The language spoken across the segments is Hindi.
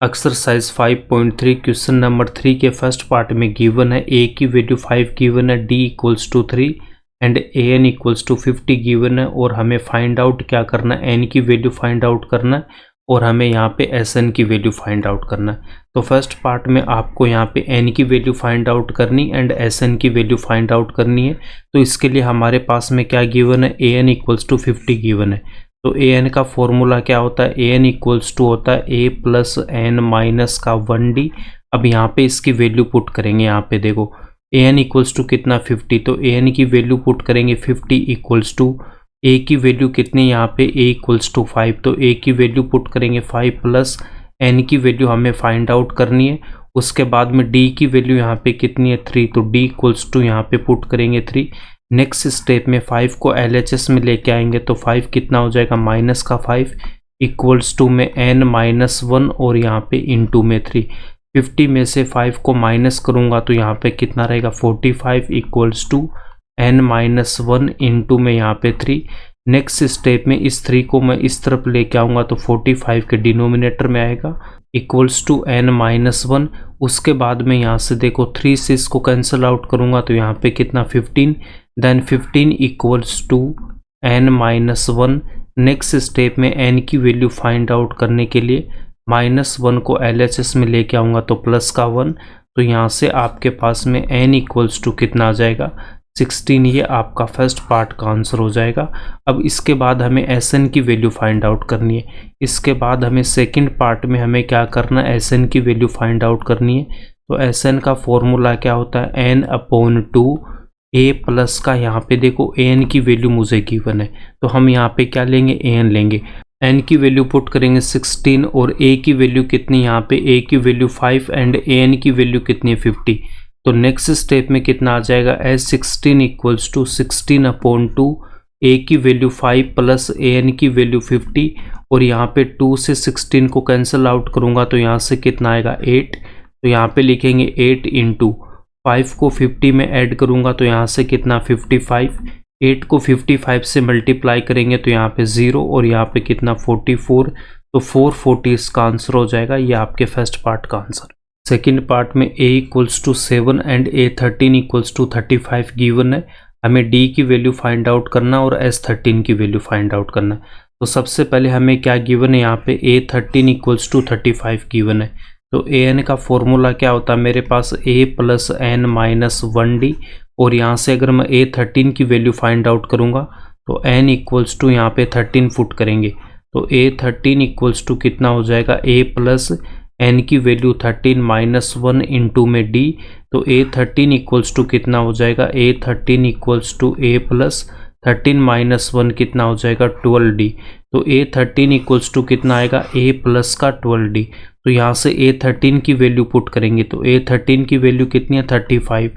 एक्सरसाइज 5.3 क्वेश्चन नंबर 3 के फर्स्ट पार्ट में गिवन है a की वैल्यू 5 गिवन है, d equals to 3 and an equals to 50 given है और हमें फाइंड आउट क्या करना है, n की वैल्यू फाइंड आउट करना है और हमें यहाँ पे sn की वैल्यू फाइंड आउट करना है। तो फर्स्ट पार्ट में आपको यहाँ पे n की वैल्यू फाइंड आउट करनी एंड sn की वैल्यू फाइंड आउट करनी है। तो इसके लिए हमारे पास में क्या गिवन है, an इक्वल्स टू 50 गिवन है। तो an का फॉर्मूला क्या होता है, an इक्वल्स टू होता है a प्लस एन माइनस का 1d। अब यहाँ पे इसकी वैल्यू पुट करेंगे, यहाँ पे देखो an इक्वल्स टू कितना 50, तो an की वैल्यू पुट करेंगे 50 इक्वल्स टू a की वैल्यू कितनी यहाँ पे a इक्वल्स टू 5, तो a की वैल्यू पुट करेंगे 5 प्लस n की वैल्यू हमें फाइंड आउट करनी है। उसके बाद में d की वैल्यू यहाँ पे कितनी है 3, तो d इक्वल्स टू यहाँ पे पुट करेंगे 3। नेक्स्ट स्टेप में 5 को LHS में लेके आएंगे तो 5 कितना हो जाएगा माइनस का 5 इक्वल्स टू में n माइनस 1 और यहाँ पे इनटू में 3। 50 में से 5 को माइनस करूँगा तो यहाँ पे कितना रहेगा 45 equals to n minus 1 into में यहाँ पे 3। नेक्स्ट स्टेप में इस 3 को मैं इस तरफ लेके आऊँगा तो 45 के डिनोमिनेटर में आएगा इक्वल्स टू n माइनस 1। उसके बाद में यहाँ से देखो 3 से इसको कैंसिल आउट करूँगा तो यहाँ पे कितना 15, then 15 equals to n minus 1। Next step में n की वैल्यू फाइंड आउट करने के लिए माइनस 1 को LHS में लेके आऊँगा तो प्लस का 1, तो यहाँ से आपके पास में n इक्वल्स टू कितना आ जाएगा 16। ये आपका फर्स्ट पार्ट का आंसर हो जाएगा। अब इसके बाद हमें SN की वैल्यू फाइंड आउट करनी है। इसके बाद हमें सेकंड पार्ट में हमें क्या करना है, SN की वैल्यू फाइंड आउट करनी है। तो SN का फॉर्मूला क्या होता है, n/2 a प्लस का, यहाँ पे देखो an की वैल्यू मुझे गिवन है तो हम यहाँ पे क्या लेंगे an लेंगे। n की वैल्यू पुट करेंगे 16 और a की वैल्यू कितनी, यहाँ पे a की वैल्यू 5 एंड an की वैल्यू कितनी है 50। तो नेक्स्ट स्टेप में कितना आ जाएगा एस 16 इक्वल्स टू 16/2 a की वैल्यू 5 प्लस an की वैल्यू 50 और यहाँ पे 2 से 16 को कैंसिल आउट करूँगा तो यहाँ से कितना आएगा 8। तो यहाँ पे लिखेंगे 8 इंटू 5 को 50 में ऐड करूँगा तो यहाँ से कितना 55। 8 को 55 से मल्टीप्लाई करेंगे तो यहाँ पे 0 और यहाँ पे कितना 44, तो 440 इसका आंसर हो जाएगा। ये आपके फर्स्ट पार्ट का आंसर। सेकेंड पार्ट में a equals to 7 and a 13 equals to 35 given है। हमें d की वैल्यू फाइंड आउट करना और s 13 की वैल्यू फाइंड आउट करना। तो सबसे पहले हमें क्या गिवन है, यहाँ पे a 13 इक्वल्स टू 35 गिवन है। तो an का फॉर्मूला क्या होता है, मेरे पास a plus n minus 1d और यहाँ से अगर मैं a 13 की वैल्यू फाइंड आउट करूँगा तो n इक्वल्स टू यहाँ पे 13 फुट करेंगे तो a 13 इक्वल्स टू कितना हो जाएगा a प्लस n की वैल्यू 13 माइनस 1 इंटू में d। तो a 13 इक्वल्स टू कितना हो जाएगा a 13 equals to a plus 13 minus 1 कितना हो जाएगा 12d। तो a 13 इक्वल्स टू कितना आएगा a प्लस का 12d। तो यहाँ से a 13 की वैल्यू पुट करेंगे तो a 13 की वैल्यू कितनी है 35।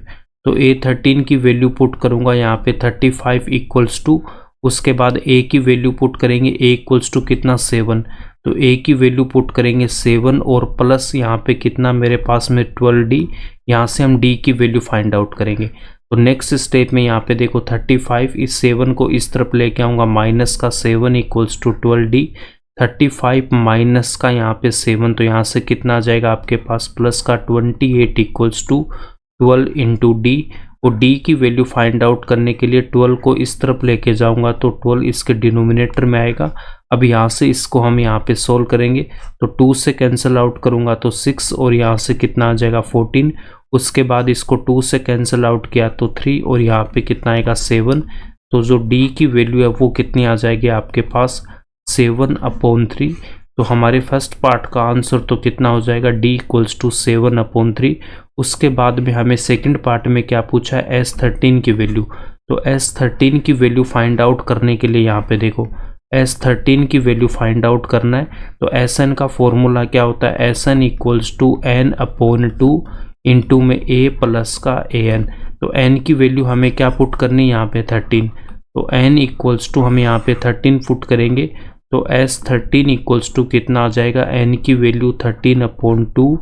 तो a 13 की वैल्यू पुट करूँगा यहाँ पे 35 इक्वल्स टू, उसके बाद a की वैल्यू पुट करेंगे a इक्वल्स टू कितना 7। तो a की वैल्यू पुट करेंगे 7 और प्लस यहाँ पे कितना मेरे पास में 12d। यहाँ से हम d की वैल्यू फाइंड आउट करेंगे। तो नेक्स्ट स्टेप में यहाँ पे देखो 35, इस 7 को इस तरफ लेके आऊँगा माइनस का 7 इक्वल्स टू 12d। 35 माइनस का यहाँ पे 7, तो यहाँ से कितना आ जाएगा आपके पास प्लस का 28 इक्वल्स टू 12 इंटू d। और d की वैल्यू फाइंड आउट करने के लिए 12 को इस तरफ लेके जाऊंगा तो 12 इसके डिनोमिनेटर में आएगा। अब यहाँ से इसको हम यहाँ पे सोल्व करेंगे तो 2 से कैंसिल आउट करूंगा तो 6 और यहाँ से कितना आ जाएगा 14। उसके बाद इसको 2 से कैंसिल आउट किया तो 3 और यहाँ पे कितना आएगा 7। तो जो d की वैल्यू है वो कितनी आ जाएगी आपके पास 7/3। तो हमारे फर्स्ट पार्ट का आंसर तो कितना हो जाएगा d इक्वल्स टू 7/3। उसके बाद में हमें सेकंड पार्ट में क्या पूछा है s 13 की वैल्यू। तो s 13 की वैल्यू फाइंड आउट करने के लिए यहाँ पे देखो s 13 की वैल्यू फाइंड आउट करना है। तो sn का फॉर्मूला क्या होता है, sn equals to n/2 into में a प्लस का an। तो n की वैल्यू हमें क्या पुट करनी है यहाँ पे 13। तो n इक्वल्स टू हम यहाँ पे 13 पुट करेंगे तो s 13 इक्वल्स टू कितना आ जाएगा, n की value 13/2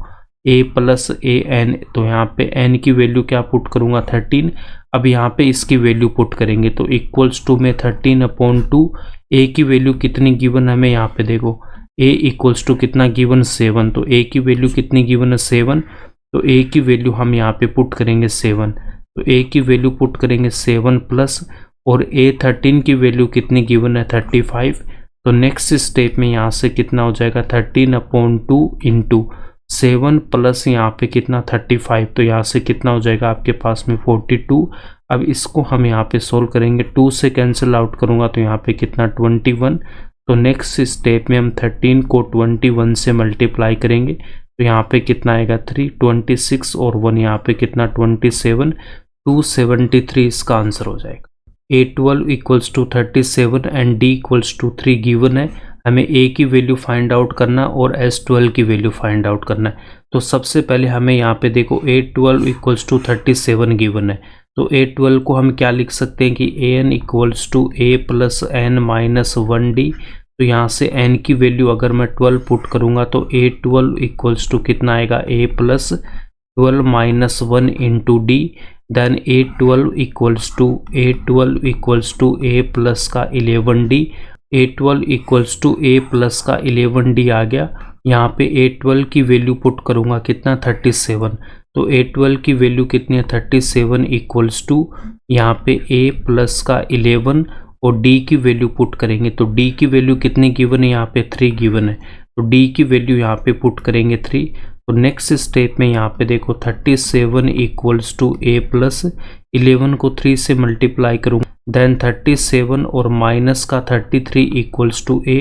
a plus A N. तो यहाँ पे n की वैल्यू क्या पुट करूँगा 13। अब यहाँ पे इसकी वैल्यू पुट करेंगे तो इक्वल्स टू में 13/2 a की वैल्यू कितनी गिवन हमें यहाँ पे देखो a इक्वल्स टू कितना गिवन 7, तो a की वैल्यू कितनी गिवन है 7, तो a की वैल्यू हम यहाँ पे पुट करेंगे 7, तो a की वैल्यू पुट करेंगे 7 प्लस, और a13 की वैल्यू कितनी गिवन है 35, तो नेक्स्ट स्टेप में यहाँ से कितना हो जाएगा 13/2 इंटू 7 प्लस यहाँ पे कितना 35, तो यहाँ से कितना हो जाएगा आपके पास में 42। अब इसको हम यहाँ पे सोल्व करेंगे, 2 से कैंसिल आउट करूँगा तो यहाँ पे कितना 21, तो नेक्स्ट स्टेप में हम 13 को 21 से मल्टीप्लाई करेंगे तो यहाँ पे कितना आएगा 3, 26 और 1 यहाँ पे कितना 27, 273 इसका आंसर हो जाएगा। A12 equals to 37 and D equals to 3 given है। हमें A की वैल्यू फाइंड आउट करना और S12 की वैल्यू फाइंड आउट करना है। तो सबसे पहले हमें यहाँ पे देखो A12 इक्वल्स टू 37 गिवन है, तो A12 को हम क्या लिख सकते हैं कि AN equals to A plus N minus 1D। तो यहाँ से N की वैल्यू अगर मैं 12 पुट करूँगा तो A12 इक्वल्स टू कितना आएगा A plus 12 minus 1 into D, then A12 equals to A plus का 11D, A12 equals to A plus का 11D आ गया। यहाँ पे A12 की वैल्यू पुट करूँगा कितना 37, तो A12 की वैल्यू कितनी है 37 इक्वल्स टू यहाँ पे A प्लस का 11 और D की वैल्यू पुट करेंगे, तो D की वैल्यू कितनी गिवन है यहाँ पे 3 गिवन है, तो D की वैल्यू यहाँ पे पुट करेंगे 3। तो नेक्स्ट स्टेप में यहाँ पे देखो 37 इक्वल्स टू A प्लस 11 को 3 से मल्टीप्लाई करूँगा, देन 37 और माइनस का 33 इक्वल्स टू A,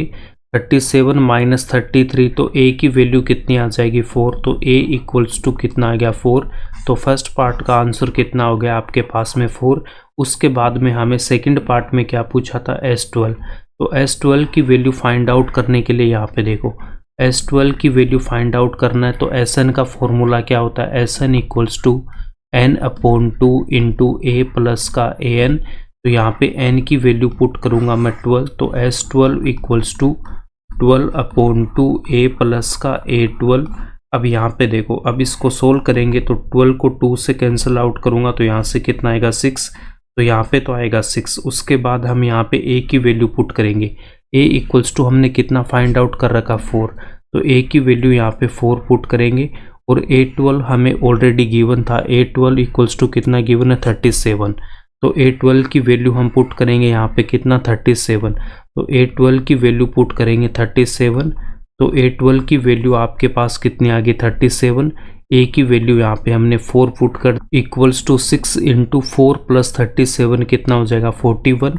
37 माइनस 33 तो A की वैल्यू कितनी आ जाएगी 4, तो A इक्वल्स टू कितना आ गया 4। तो फर्स्ट पार्ट का आंसर कितना हो गया आपके पास में 4। उसके बाद में हमें सेकंड पार्ट में क्या पूछा था S12, तो S12 की वैल्यू फाइंड आउट करने के लिए यहाँ पे देखो S12 की वैल्यू फाइंड आउट करना है, तो Sn का फॉर्मूला क्या होता है Sn equals to n/2 into A plus का An। तो यहाँ पे n की वैल्यू पुट करूँगा मैं 12, तो S12 equals to 12/2 A plus का A12। अब यहाँ पे देखो अब इसको सोल्व करेंगे तो 12 को 2 से कैंसिल आउट करूँगा तो यहाँ से कितना आएगा 6, तो यहाँ पे तो आएगा 6। उसके बाद हम यहाँ पे A की वैल्यू पुट करेंगे, A इक्वल्स टू हमने कितना फाइंड आउट कर रखा 4, तो A की वैल्यू यहाँ पे 4 पुट करेंगे और A12 हमें ऑलरेडी गिवन था, A12 इक्वल्स टू कितना गिवन है 37, तो A12 की वैल्यू हम पुट करेंगे यहाँ पे कितना 37, तो A12 की वैल्यू पुट करेंगे 37, तो A12 की वैल्यू आपके पास कितनी आ गई 37। A की वैल्यू यहाँ पे हमने 4 पुट कर इक्वल्स टू 6 इंटू 4 प्लस 37 कितना हो जाएगा 41।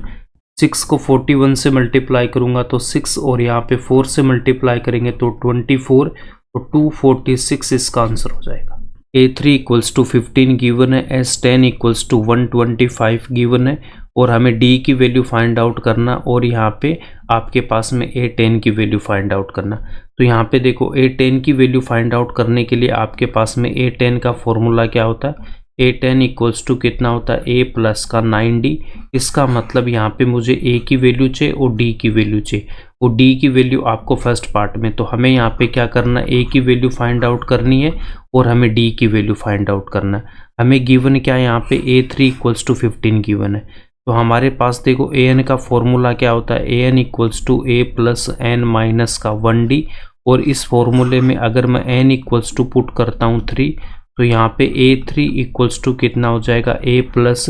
6 को 41 से मल्टीप्लाई करूँगा तो 6 और यहाँ पे 4 से मल्टीप्लाई करेंगे तो 24, तो 246 इसका आंसर हो जाएगा। A3 इक्वल्स टू 15 गिवन है, S10 इक्वल्स टू 125 गिवन है और हमें D की वैल्यू फाइंड आउट करना और यहाँ पे आपके पास में A10 की वैल्यू फाइंड आउट करना। तो यहाँ पे देखो A10 की वैल्यू फाइंड आउट करने के लिए आपके पास में A10 का फॉर्मूला क्या होता है, A10 इक्वल्स टू कितना होता है A प्लस का 9D। इसका मतलब यहाँ पे मुझे A की वैल्यू चाहिए और D की वैल्यू चाहिए, और D की वैल्यू आपको फर्स्ट पार्ट में, तो हमें यहाँ पे क्या करना है A की वैल्यू फाइंड आउट करनी है और हमें D की वैल्यू फाइंड आउट करना है। हमें गिवन क्या है यहाँ पे A3 इक्वल्स टू 15 गिवन है, तो हमारे पास देखो AN का फॉर्मूला क्या होता है AN equals to A plus N minus का 1D, और इस फॉर्मूले में अगर मैं N इक्वल्स टू पुट करता हूँ 3, तो यहाँ पे A3 इक्वल्स टू कितना हो जाएगा A प्लस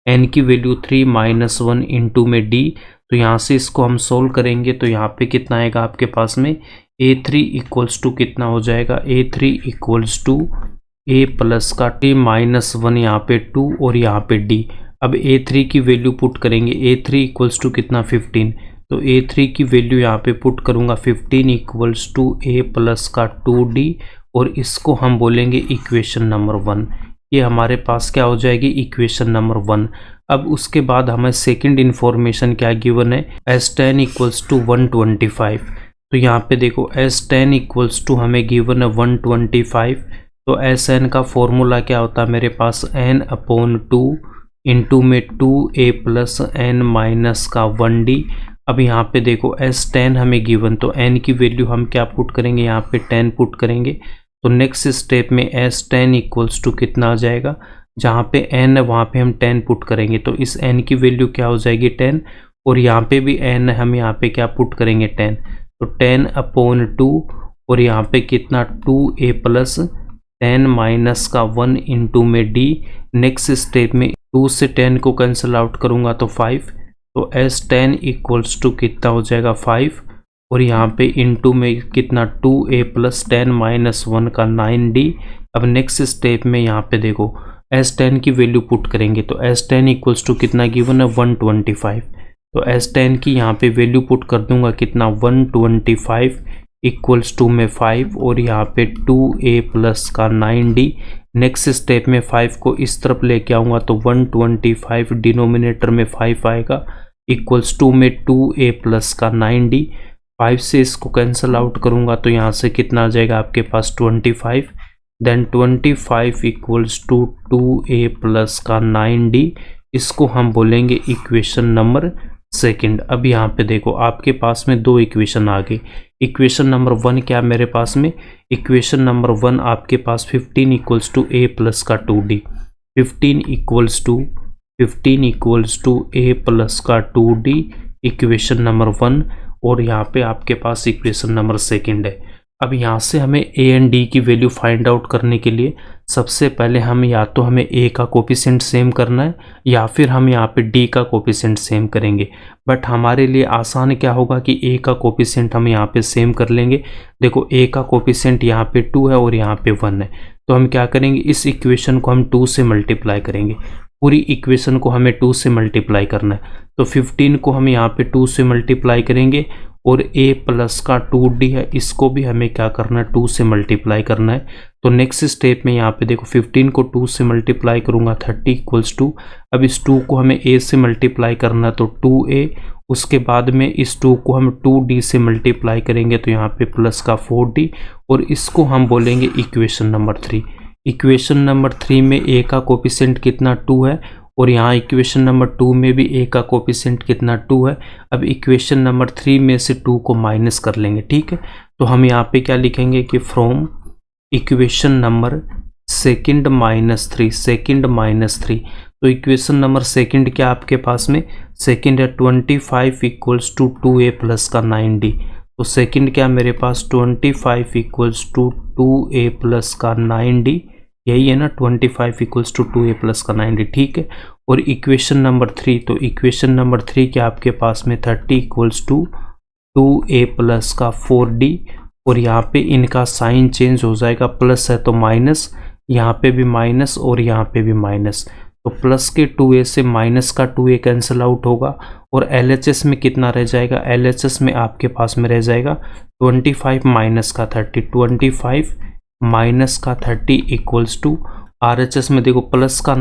N की वैल्यू 3 माइनस 1 इंटू में D। तो यहाँ से इसको हम सोल्व करेंगे तो यहाँ पे कितना आएगा आपके पास में A3 इक्वल्स टू कितना हो जाएगा A3 equals to A plus का T माइनस 1 यहाँ पे 2 और यहाँ पे D। अब A3 की वैल्यू पुट करेंगे, A3 इक्वल्स टू कितना 15, तो A3 की वैल्यू यहाँ पे पुट करूँगा 15 इक्वल्स टू A प्लस का 2D, और इसको हम बोलेंगे इक्वेशन नंबर 1। ये हमारे पास क्या हो जाएगी इक्वेशन नंबर 1। अब उसके बाद हमें सेकंड इन्फॉर्मेशन क्या गिवन है S10 इक्वल्स टू 125। तो यहाँ पे देखो S10 इक्वल्स टू हमें गिवन है 125, तो Sn का फॉर्मूला क्या होता है मेरे पास n/2 इंटू में 2A प्लस N माइनस का 1D। अब यहाँ पे देखो S10 हमें गिवन, तो N की वैल्यू हम क्या पुट करेंगे यहाँ पे 10 पुट करेंगे, तो नेक्स्ट स्टेप में S10 इक्वल्स टू कितना आ जाएगा, जहाँ पे N है वहाँ पे हम 10 पुट करेंगे, तो इस N की वैल्यू क्या हो जाएगी 10, और यहाँ पे भी N हम यहाँ पे क्या पुट करेंगे 10, तो 10/2 और यहाँ पे कितना 2a प्लस 10 माइनस का 1 इंटू में d। नेक्स्ट स्टेप में 2 से 10 को कैंसिल आउट करूँगा तो 5, तो s10 इक्वल्स टू कितना हो जाएगा 5 और यहाँ पे इंटू में कितना 2a प्लस 10 माइनस 1 का 9d। अब नेक्स्ट स्टेप में यहाँ पे देखो s10 की वैल्यू पुट करेंगे तो s10 इक्वल्स टू कितना गिवन है 125, तो s10 की यहाँ पे वैल्यू पुट कर दूंगा कितना 125 इक्वल्स टू में 5 और यहाँ पे 2a प्लस का 9d। नेक्स्ट स्टेप में 5 को इस तरफ लेके आऊँगा तो 125 डिनोमिनेटर में 5 आएगा इक्वल्स टू में 2a प्लस का 9d। 5 से इसको कैंसिल आउट करूँगा तो यहाँ से कितना आ जाएगा आपके पास 25, then 25 equals to 2a plus का 9d। इसको हम बोलेंगे इक्वेशन नंबर सेकंड। अब यहाँ पे देखो आपके पास में दो इक्वेशन आ गई। इक्वेशन नंबर 1 क्या मेरे पास में, इक्वेशन नंबर 1 आपके पास 15 इक्वल्स टू a प्लस का 2d, 15 equals to a plus का 2d इक्वेशन नंबर 1। और यहाँ पे आपके पास इक्वेशन नंबर सेकंड है। अब यहाँ से हमें a एंड d की वैल्यू फाइंड आउट करने के लिए सबसे पहले हम या तो हमें a का कोफिशिएंट सेम करना है या फिर हम यहाँ पे d का कोफिशिएंट सेम करेंगे। बट हमारे लिए आसान क्या होगा कि a का कोफिशिएंट हम यहाँ पे सेम कर लेंगे। देखो a का कोफिशिएंट यहाँ पे 2 है और यहाँ पे 1 है, तो हम क्या करेंगे इस इक्वेशन को हम 2 से मल्टीप्लाई करेंगे। पूरी इक्वेशन को हमें 2 से मल्टीप्लाई करना है, तो 15 को हम यहाँ पे 2 से मल्टीप्लाई करेंगे और a प्लस का 2d है इसको भी हमें क्या करना है 2 से मल्टीप्लाई करना है। तो नेक्स्ट स्टेप में यहाँ पे देखो 15 को 2 से मल्टीप्लाई करूँगा 30 इक्वल्स टू, अब इस 2 को हमें a से मल्टीप्लाई करना है तो 2a, उसके बाद में इस 2 को हम 2d से मल्टीप्लाई करेंगे तो यहाँ पे प्लस का 4d और इसको हम बोलेंगे इक्वेशन नंबर 3। इक्वेशन नंबर 3 में a का कोफिशिएंट कितना 2 है और यहाँ इक्वेशन नंबर 2 में भी a का कोफिशिएंट कितना 2 है। अब इक्वेशन नंबर 3 में से 2 को माइनस कर लेंगे, ठीक है। तो हम यहाँ पे क्या लिखेंगे कि from equation number second minus 3, तो इक्वेशन नंबर सेकंड क्या आपके पास में सेकंड है 25 इक्वल्स टू 2a प्लस का 9d। तो सेकंड क्या मेरे पास 25 इक्वल्स टू 2a प्लस का 9d, यही है ना 25 इक्वल्स टू 2a प्लस का 9d, ठीक है। और इक्वेशन नंबर 3, तो इक्वेशन नंबर 3 क्या आपके पास में 30 इक्वल्स टू 2a प्लस का 4d और यहाँ पे इनका साइन चेंज हो जाएगा, प्लस है तो माइनस, यहाँ पे भी माइनस और यहाँ पे भी माइनस, तो प्लस के 2a से माइनस का 2a कैंसिल आउट होगा और LHS में कितना रह जाएगा, LHS में आपके पास में रह जाएगा 25 माइनस का 30, 25 माइनस का 30 इक्वल्स टू RHS में देखो प्लस का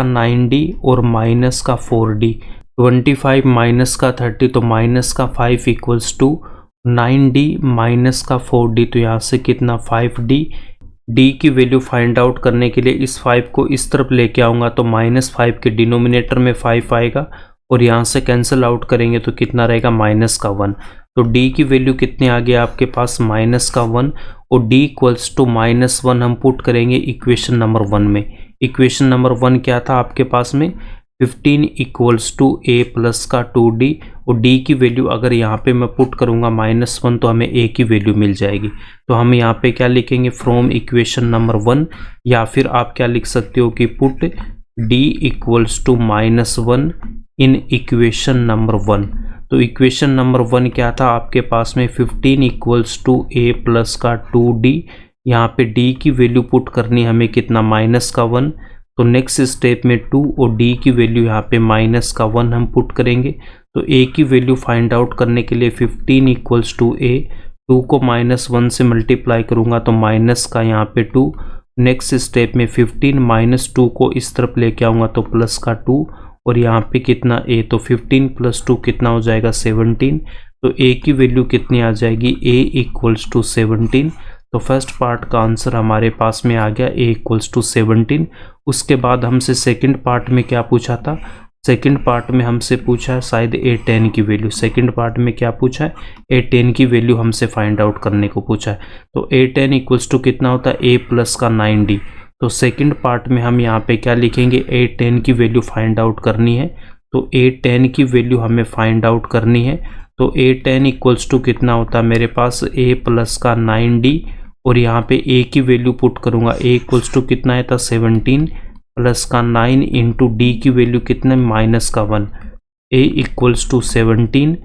9d और माइनस का 4d, 25 माइनस का 30 तो माइनस का 5 इक्वल्स टू 9d माइनस का 4d, तो यहाँ से कितना 5d। d की वैल्यू फाइंड आउट करने के लिए इस 5 को इस तरफ लेके आऊँगा तो -5 के डिनोमिनेटर में 5 आएगा और यहाँ से कैंसिल आउट करेंगे तो कितना रहेगा -1। तो d की वैल्यू कितनी आ गई आपके पास -1 और d इक्वल्स टू -1 हम पुट करेंगे इक्वेशन नंबर 1 में। इक्वेशन नंबर 1 क्या था आपके पास में 15 इक्वल्स टू a प्लस का 2d और d की वैल्यू अगर यहाँ पे मैं पुट करूँगा -1 तो हमें a की वैल्यू मिल जाएगी। तो हम यहाँ पे क्या लिखेंगे फ्रॉम इक्वेशन नंबर 1, या फिर आप क्या लिख सकते हो कि put d equals to -1 in equation number 1। तो इक्वेशन नंबर 1 क्या था आपके पास में 15 इक्वल्स टू a प्लस का 2d, यहाँ पे d की वैल्यू पुट करनी हमें कितना -1, तो नेक्स्ट स्टेप में 2 और d की वैल्यू यहाँ पे -1 हम पुट करेंगे। तो a की वैल्यू फाइंड आउट करने के लिए 15 इक्वल्स टू a, 2 को -1 से मल्टीप्लाई करूँगा तो माइनस का यहाँ पे 2, नेक्स्ट स्टेप में 15 -2 को इस तरफ लेके आऊँगा तो प्लस का 2 और यहाँ पे कितना a, तो 15 + 2 कितना हो जाएगा 17, तो a की वैल्यू कितनी आ जाएगी a इक्वल्स टू 17। तो फर्स्ट पार्ट का आंसर हमारे पास में आ गया a इक्वल्स टू 17। उसके बाद हमसे सेकंड पार्ट में क्या पूछा था, सेकंड पार्ट में हमसे पूछा है शायद a10 की वैल्यू, सेकंड पार्ट में क्या पूछा है a10 की वैल्यू हमसे फाइंड आउट करने को पूछा है। तो a10 इक्वल्स टू कितना होता है a प्लस का 9d। तो सेकंड पार्ट में हम यहाँ पे क्या लिखेंगे a10 की वैल्यू फाइंड आउट करनी है, तो A10 की वैल्यू हमें फाइंड आउट करनी है। तो A10 इक्वल्स टू कितना होता है मेरे पास, A प्लस का 9D, और यहाँ पे A की वैल्यू पुट करूँगा, A इक्वल्स टू कितना है था 17 प्लस का 9 इंटू D की वैल्यू कितना है माइनस का 1। A equals to 17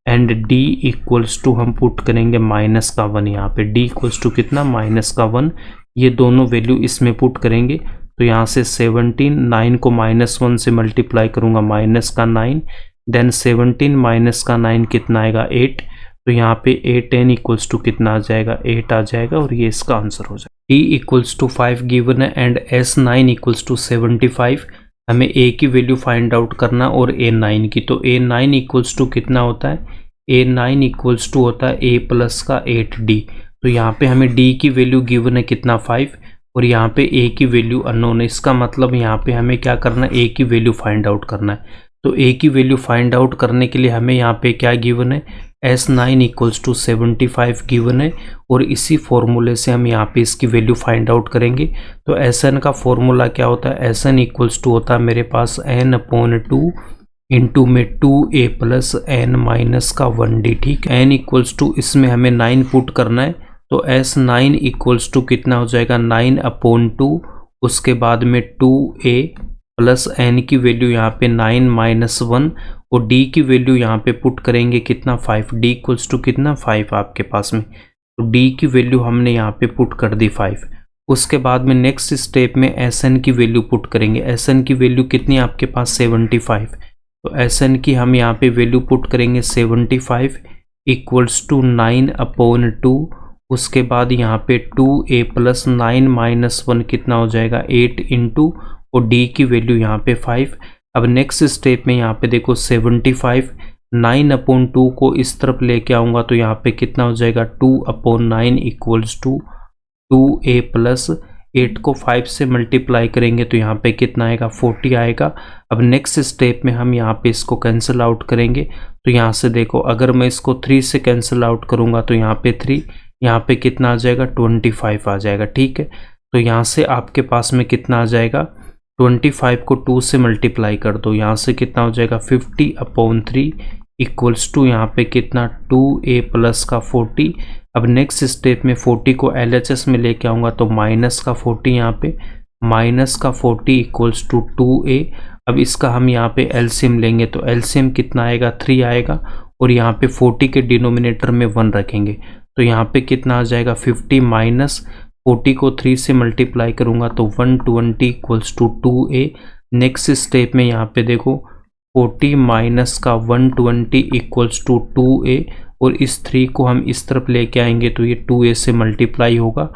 and D equals to हम पुट करेंगे माइनस का 1। यहाँ पे D इक्वल्स टू कितना माइनस का 1, ये दोनों वैल्यू इसमें पुट करेंगे। तो यहाँ से 17, 9 को माइनस 1 से मल्टीप्लाई करूँगा माइनस का 9, देन 17 माइनस का 9 कितना आएगा 8। तो यहाँ पे A10 इक्वल्स टू कितना आ जाएगा 8 आ जाएगा, और ये इसका आंसर हो जाएगा। D इक्वल्स टू 5 गिवन है एंड S9 इक्वल्स टू 75। हमें A की वैल्यू फाइंड आउट करना और A9 की। तो A9 इक्वल्स टू कितना होता है, A9 इक्वल्स टू होता है A प्लस का 8D। तो यहाँ पे हमें D की वैल्यू गिवन है कितना 5, और यहाँ पे A की वैल्यू अननोन है। इसका मतलब यहाँ पे हमें क्या करना है, A की वैल्यू फाइंड आउट करना है। तो A की वैल्यू फाइंड आउट करने के लिए हमें यहाँ पे क्या गिवन है, S9 इक्वल्स टू 75 गिवन है, और इसी फॉर्मूले से हम यहाँ पे इसकी वैल्यू फाइंड आउट करेंगे। तो Sn का फॉर्मूला क्या होता है, Sn इक्वल्स टू होता है मेरे पास n/2 इंटू में 2A प्लस n माइनस का 1D। ठीक है, n इक्वल्स टू इसमें हमें 9 पुट करना है। तो S9 इक्वल्स टू कितना हो जाएगा 9/2, उसके बाद में 2A प्लस n की वैल्यू यहाँ पे 9 माइनस 1, और D की वैल्यू यहाँ पे पुट करेंगे कितना 5। D इक्वल्स टू कितना 5 आपके पास में, तो D की वैल्यू हमने यहाँ पे पुट कर दी 5। उसके बाद में नेक्स्ट स्टेप में Sn की वैल्यू पुट करेंगे। Sn की वैल्यू कितनी आपके पास 75। तो Sn की हम यहाँ पे वैल्यू पुट करेंगे 75 इक्वल्स टू 9/2। उसके बाद यहाँ पे 2A प्लस 9 माइनस 1 कितना हो जाएगा 8 इंटू, और D की वैल्यू यहाँ पे 5। अब नेक्स्ट स्टेप में यहाँ पे देखो 75, 9/2 को इस तरफ लेके आऊँगा तो यहाँ पे कितना हो जाएगा 2/9 इक्वल्स टू 2A प्लस 8 को 5 से मल्टीप्लाई करेंगे तो यहाँ पे कितना आएगा 40 आएगा। अब नेक्स्ट स्टेप में हम यहाँ पे इसको कैंसिल आउट करेंगे। तो यहाँ से देखो अगर मैं इसको 3 से कैंसिल आउट करूँगा तो यहाँ पे 3, यहाँ पे कितना आ जाएगा 25 आ जाएगा। ठीक है, तो यहाँ से आपके पास में कितना आ जाएगा 25 को 2 से मल्टीप्लाई कर दो, यहाँ से कितना हो जाएगा 50/3 इक्वल्स टू यहाँ पे कितना 2A प्लस का 40। अब नेक्स्ट स्टेप में 40 को LHS में लेके आऊँगा तो माइनस का 40, यहाँ पे माइनस का 40 इक्वल्स टू 2A। अब इसका हम यहाँ पे एलसीएम लेंगे तो एलसीएम कितना आएगा 3 आएगा, और यहाँ पे 40 के डिनोमिनेटर में 1 रखेंगे तो यहाँ पे कितना आ जाएगा 50 माइनस 40 को 3 से मल्टीप्लाई करूँगा तो 120 equals to 2A। Next step में यहाँ पे देखो 40 माइनस का 120 इक्वल्स टू 2A, और इस 3 को हम इस तरफ लेके आएंगे तो ये 2A से मल्टीप्लाई होगा।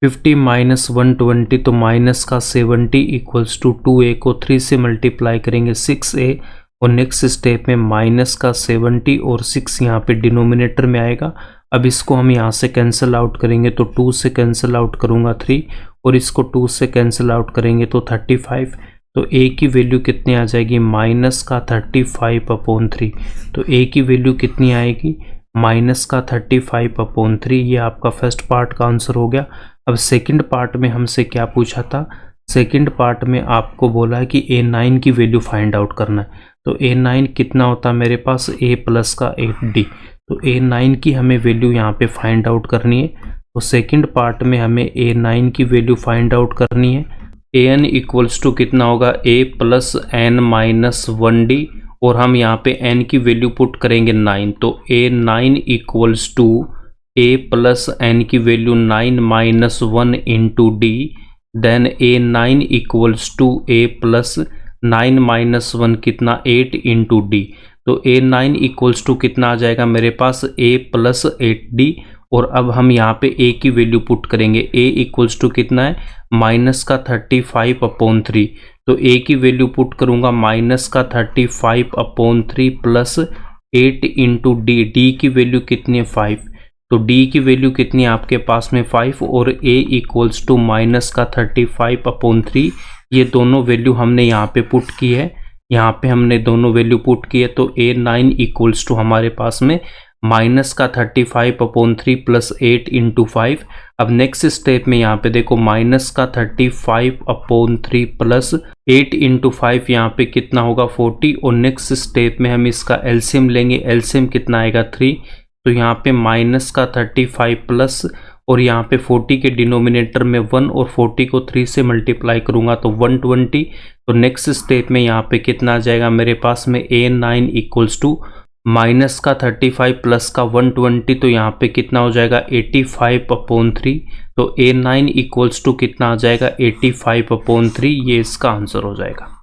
50 माइनस 120 तो माइनस का 70 इक्वल्स टू 2A को 3 से मल्टीप्लाई करेंगे 6A, और नेक्स्ट स्टेप में माइनस का 70 और 6 यहाँ पे डिनोमिनेटर में आएगा। अब इसको हम यहाँ से कैंसिल आउट करेंगे तो 2 से कैंसिल आउट करूँगा 3, और इसको 2 से कैंसिल आउट करेंगे तो 35। तो A की वैल्यू कितनी आ जाएगी माइनस का 35/3। तो A की वैल्यू कितनी आएगी माइनस का 35/3। ये आपका फर्स्ट पार्ट का आंसर हो गया। अब सेकंड पार्ट में हमसे क्या पूछा था, सेकंड पार्ट में आपको बोला है कि A9 की वैल्यू फाइंड आउट करना है। तो A9 कितना होता है मेरे पास A प्लस का 8D। तो A9 की हमें वैल्यू यहाँ पे फाइंड आउट करनी है। तो सेकंड पार्ट में हमें A9 की वैल्यू फाइंड आउट करनी है। An इक्वल्स टू कितना होगा A plus n minus 1D, और हम यहाँ पे n की वैल्यू पुट करेंगे 9। तो A9 equals to A plus n की value 9 minus 1 into D, then A9 equals to A plus 9 minus 1 कितना 8 इंटू D। तो A9 इक्वल्स टू कितना आ जाएगा मेरे पास A प्लस 8D, और अब हम यहाँ पे A की वैल्यू पुट करेंगे। A इक्वल्स टू कितना है माइनस का 35/3। तो A की वैल्यू पुट करूँगा माइनस का 35/3 प्लस 8 इंटू D। D की वैल्यू कितनी है 5, तो D की वैल्यू कितनी है आपके पास में 5, और A इक्वल्स टू माइनस का 35/3। ये दोनों वैल्यू हमने यहाँ पे पुट की है, यहाँ पे हमने दोनों वैल्यू पुट की है। तो A9 इक्वल्स टू हमारे पास में माइनस का 35/3 प्लस 8 इंटू 5। अब नेक्स्ट स्टेप में यहाँ पे देखो माइनस का 35/3 प्लस 8 इंटू 5 यहाँ पे कितना होगा 40, और नेक्स्ट स्टेप में हम इसका एलसीएम लेंगे, एलसीएम कितना आएगा 3, तो यहाँ पे माइनस का 35 प्लस और यहाँ पे 40 के डिनोमिनेटर में 1 और 40 को 3 से मल्टीप्लाई करूँगा तो 120। तो नेक्स्ट स्टेप में यहाँ पे कितना आ जाएगा मेरे पास में A9 इक्वल्स टू माइनस का 35 प्लस का 120, तो यहाँ पे कितना हो जाएगा 85/3। तो A9 इक्वल्स टू कितना आ जाएगा 85/3, ये इसका आंसर हो जाएगा।